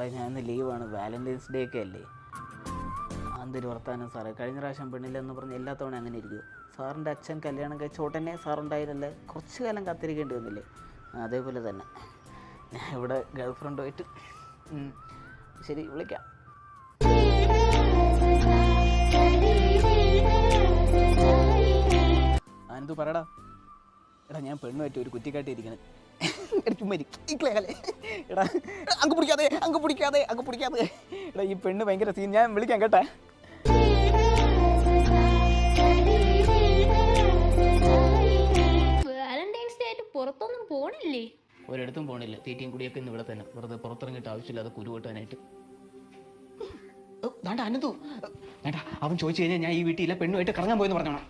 സാറേ ഞാൻ ഇന്ന് ലീവാണ്, വാലൻറ്റൈൻസ് ഡേ ഒക്കെ അല്ലേ. എന്തൊരു വർത്താനം സാറേ, കഴിഞ്ഞ പ്രാവശ്യം പെണ്ണില്ലെന്ന് പറഞ്ഞ് എല്ലാ തവണ അങ്ങനെ ഇരിക്കും. സാറിൻ്റെ അച്ഛൻ കല്യാണം കഴിച്ച ഉടനെ സാറുണ്ടായിരുന്നല്ലേ, കുറച്ച് കാലം കാത്തിരിക്കേണ്ടി വന്നില്ലേ? അതേപോലെ തന്നെ ഞാൻ ഇവിടെ ഗേൾ ഫ്രണ്ടുമായിട്ട് ശരി വിളിക്കാം. എന്തു പറയടാ? എടാ ഞാൻ പെണ്ണുമായിട്ട് ഒരു കുറ്റിക്കാട്ടിയിരിക്കണേ. എടാ അങ്ങ് പിടിക്കാതെ. എടാ ഈ പെണ്ണ് ഭയങ്കര സീൻ, ഞാൻ വിളിക്കാം കേട്ടാ. വാലന്റൈൻസ് ഡേ ആയിട്ട് പുറത്തൊന്നും പോണില്ലേ? ഒരിടത്തും പോണില്ല, തീറ്റയും കുടിയൊക്കെ ഇന്ന് ഇവിടെ തന്നെ, വെറുതെ പുറത്തിറങ്ങിയിട്ട് ആവശ്യമില്ലാതെ കുരു വെട്ടാനായിട്ട്. അനന്തു വേണ്ട, അവൻ ചോദിച്ചു കഴിഞ്ഞാൽ ഞാൻ ഈ വീട്ടിൽ പെണ്ണുമായിട്ട് കറങ്ങാൻ പോയെന്ന് പറഞ്ഞോണം.